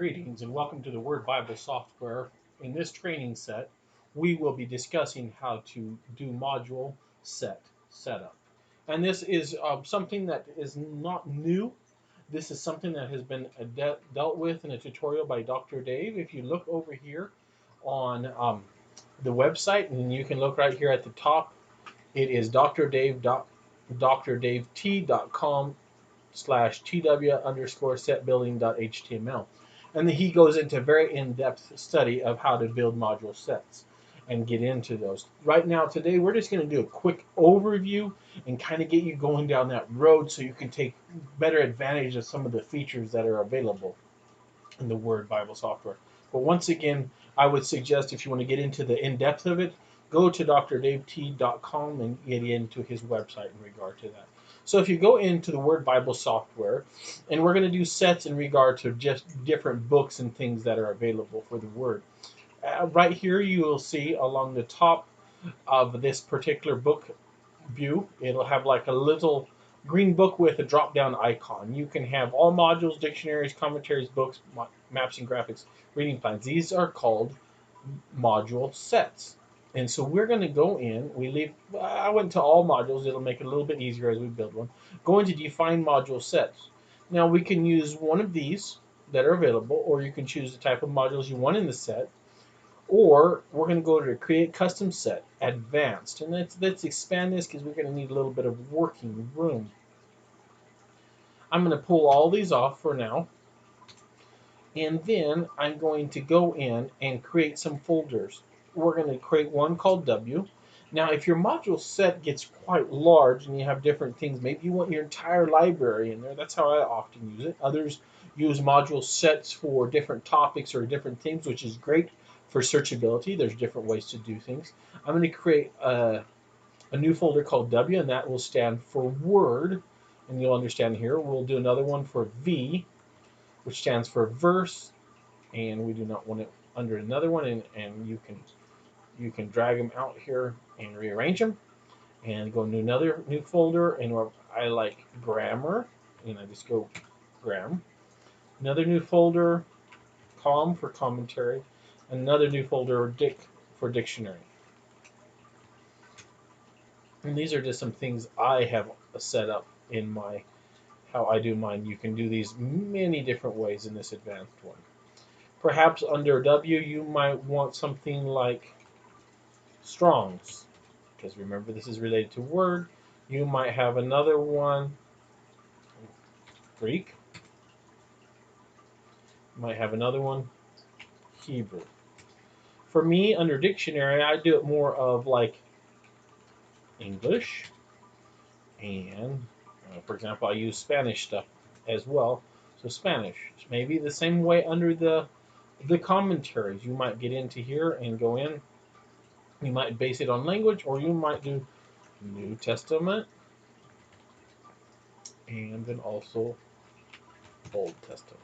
Greetings and welcome to the Word Bible software. In this training set, we will be discussing how to do module setup. And this is something that is not new. This is something that has been dealt with in a tutorial by Dr. Dave. If you look over here on the website, and you can look right here at the top, it is drdavet.com /tw underscore set building.html. And then he goes into very in-depth study of how to build module sets and get into those. Right now, today, we're just going to do a quick overview and kind of get you going down that road so you can take better advantage of some of the features that are available in the Word Bible software. But once again, I would suggest if you want to get into the in-depth of it, go to drdavet.com and get into his website in regard to that. So if you go into the Word Bible software, and we're going to do sets in regard to just different books and things that are available for the Word. Right here, you will see along the top of this particular book view, it'll have like a little green book with a drop down icon. You can have all modules, dictionaries, commentaries, books, maps, and graphics, reading plans. These are called module sets. And so we're going to go in. I went to all modules. It'll make it a little bit easier as we build one. Go into define module sets. Now we can use one of these that are available, or you can choose the type of modules you want in the set. Or we're going to go to create custom set, advanced. And let's expand this because we're going to need a little bit of working room. I'm going to pull all these off for now. And then I'm going to go in and create some folders. We're going to create one called W. Now, if your module set gets quite large and you have different things, maybe you want your entire library in there. That's how I often use it. Others use module sets for different topics or different things, which is great for searchability. There's different ways to do things. I'm going to create a new folder called W, and that will stand for Word. And you'll understand here. We'll do another one for V, which stands for verse, and we do not want it under another one. And you can drag them out here and rearrange them, and go into another new folder. And I like grammar, and I just go gram. Another new folder, com for commentary. Another new folder, dic for dictionary. And these are just some things I have set up in my how I do mine. You can do these many different ways in this advanced one. Perhaps under W, you might want something like Strong's, because remember this is related to Word. You might have another one, Greek. You might have another one, Hebrew. For me, under dictionary, I do it more of like English, and for example, I use Spanish stuff as well. So Spanish, maybe the same way under the commentaries. You might get into here and go in. You might base it on language, or you might do New Testament, and then also Old Testament.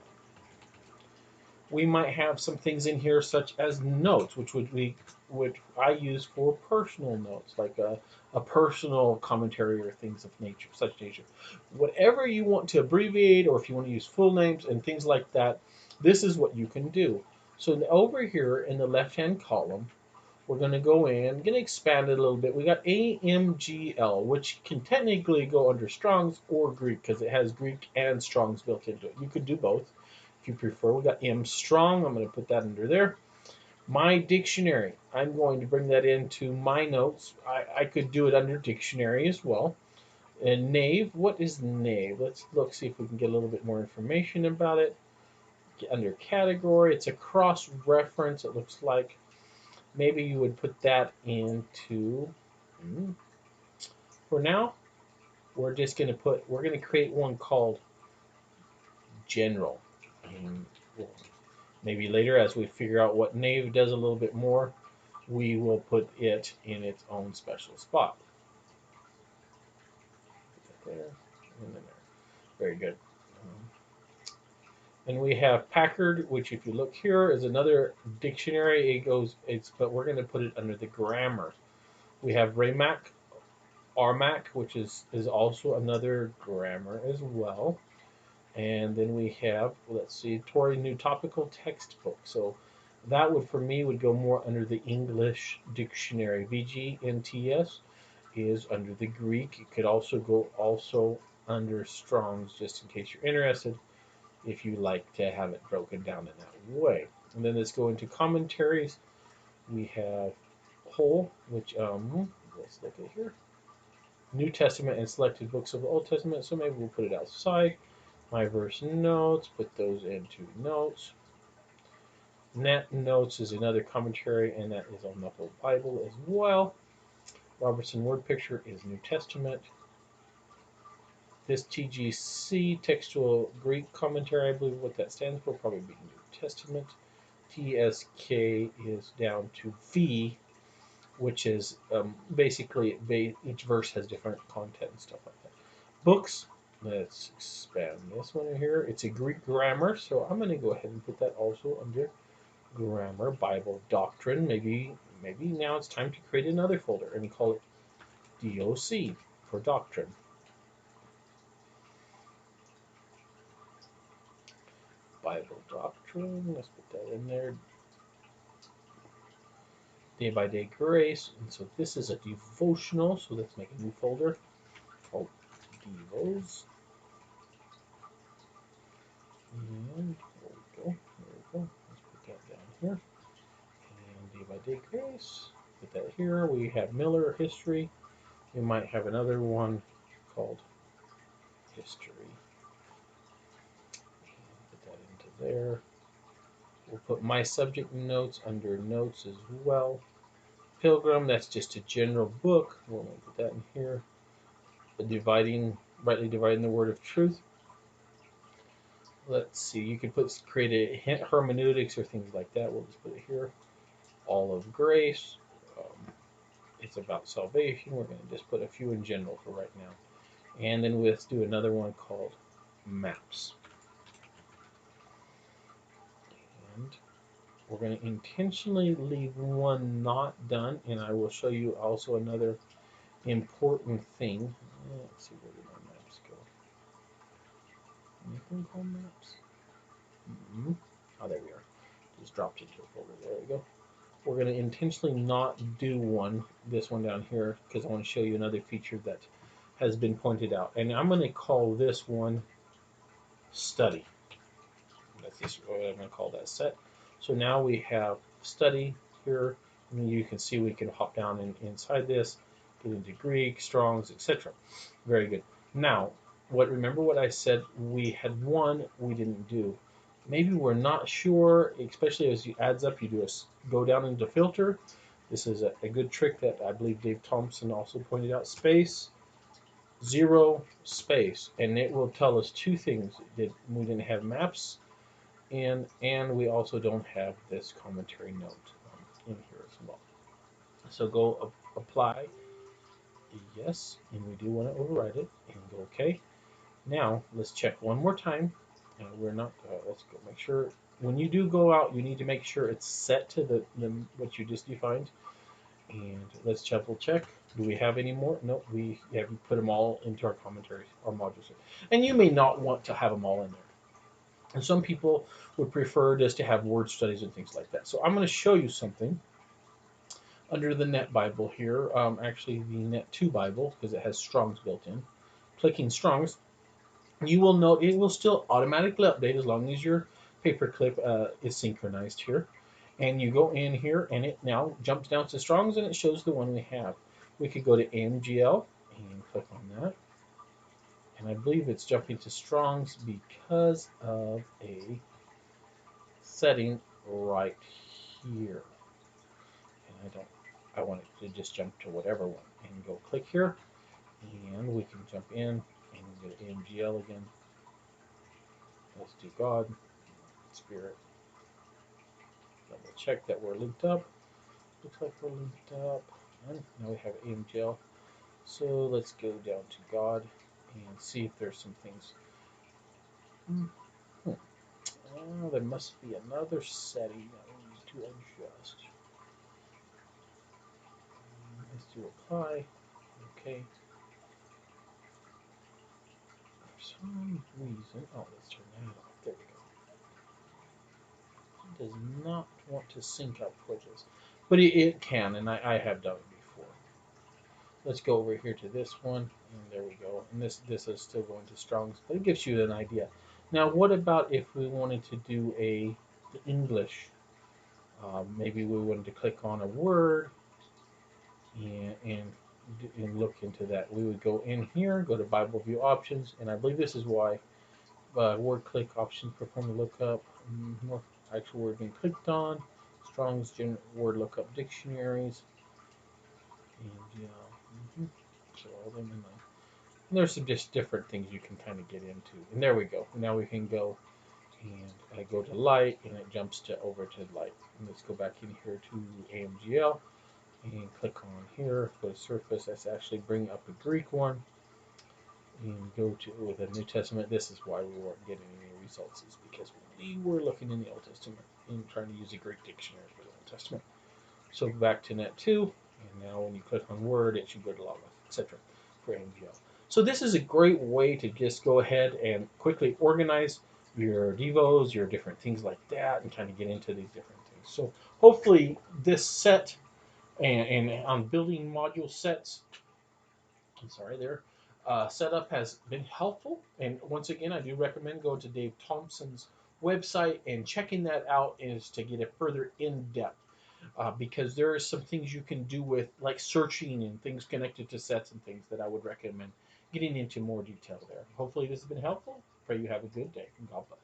We might have some things in here such as notes, which I use for personal notes, like a personal commentary or things of nature, such nature. Whatever you want to abbreviate, or if you want to use full names and things like that, this is what you can do. So over here in the left-hand column, we're going to go in, going to expand it a little bit. We got AMGL, which can technically go under Strong's or Greek because it has Greek and Strong's built into it. You could do both if you prefer. We got M Strong. I'm going to put that under there. My dictionary. I'm going to bring that into my notes. I could do it under dictionary as well. And Nave. What is Nave? Let's look, see if we can get a little bit more information about it. Under category, it's a cross-reference. It looks like. Maybe you would put that into, for now, we're going to create one called general. And maybe later, as we figure out what Nave does a little bit more, we will put it in its own special spot. Put that there, and then there. Very good. And we have Packard, which if you look here is another dictionary. But we're going to put it under the grammar. We have Raymac, RMAC, which is also another grammar as well. And then we have, let's see, Tory New Topical Textbook. So that would, for me, would go more under the English dictionary. VGNTS is under the Greek. It could also go under Strong's, just in case you're interested, if you like to have it broken down in that way. And then let's go into commentaries. We have Whole, which let's look at here. New Testament and selected books of the Old Testament. So maybe we'll put it outside. My verse notes, put those into notes. Net notes is another commentary, and that is on the whole Bible as well. Robertson Word Picture is New Testament. This TGC, textual Greek commentary, I believe what that stands for, probably be New Testament. TSK is down to V, which is basically each verse has different content and stuff like that. Books, let's expand this one here. It's a Greek grammar, so I'm going to go ahead and put that also under grammar. Bible doctrine, maybe now it's time to create another folder and call it DOC for doctrine. Bible doctrine, let's put that in there. Day by day grace, and so this is a devotional, so let's make a new folder called Devos. And there we go. Let's put that down here. And day by day grace, put that here. We have Miller history. We might have another one called history. And put that into there. We'll put my subject notes under notes as well. Pilgrim, that's just a general book. We'll put that in here. Rightly dividing the word of truth. Let's see, you could create a hermeneutics or things like that. We'll just put it here. All of grace. It's about salvation. We're going to just put a few in general for right now. And then let's do another one called maps. And we're going to intentionally leave one not done, and I will show you also another important thing. Let's see, where did my maps go? Anything called maps? Oh, there we are. Just dropped it into a folder. There we go. We're going to intentionally not do this one down here, because I want to show you another feature that has been pointed out. And I'm going to call this one study. That's just what I'm going to call that set. So now we have study here, and you can see we can hop down inside this, get into Greek, Strong's, etc. Very good. Now, remember what I said? We had one we didn't do. Maybe we're not sure, especially as it adds up, you go down into filter. This is a good trick that I believe Dave Thompson also pointed out. Space, 0, space, and it will tell us two things. We didn't have maps, and we also don't have this commentary note in here as well. So go apply, yes, and we do want to override it, and go OK. Now let's check one more time. We're not. Let's go make sure. When you do go out, you need to make sure it's set to what you just defined. And let's double check. Do we have any more? No, we haven't put them all into our commentaries, our modules. And you may not want to have them all in there. And some people would prefer just to have word studies and things like that. So I'm going to show you something under the Net Bible here. Actually, the Net 2 Bible, because it has Strong's built in. Clicking Strong's, you will note it will still automatically update as long as your paperclip is synchronized here. And you go in here, and it now jumps down to Strong's, and it shows the one we have. We could go to AMGL and click on that. And I believe it's jumping to Strong's because of a setting right here. And I want it to just jump to whatever one. And go click here, and we can jump in and go to AMGL again. Let's do God, Spirit. Double check that we're linked up. Looks like we're linked up. And now we have AMGL. So let's go down to God and see if there's some things. There must be another setting that we need to adjust. Let's do apply. Okay. For some reason, oh, let's turn that off. There we go. It does not want to sync up widgets, but it can, and I have done it before. Let's go over here to this one, and there we go. And this is still going to Strong's, but it gives you an idea. Now, what about if we wanted to do the English? Maybe we wanted to click on a word and look into that. We would go in here, go to Bible View Options, and I believe this is why word click options perform the lookup. More actual word being clicked on. Strong's word lookup dictionaries, and so all them in there. And there's some just different things you can kind of get into. And there we go. Now we can go and I go to light, and it jumps to over to light. And let's go back in here to AMGL and click on here. Go to Surface. That's actually bring up a Greek one. And go to with the New Testament. This is why we weren't getting any results, is because we were looking in the Old Testament and trying to use a Greek dictionary for the Old Testament. So back to Net 2, and now when you click on Word, it should go to Logos, etc. for AMGL. So this is a great way to just go ahead and quickly organize your devos, your different things like that, and kind of get into these different things. So hopefully this set and on building module sets, I'm sorry there, setup has been helpful. And once again, I do recommend going to Dave Thompson's website and checking that out is to get a further in-depth because there are some things you can do with like searching and things connected to sets and things that I would recommend getting into more detail there. Hopefully this has been helpful. Pray you have a good day. God bless.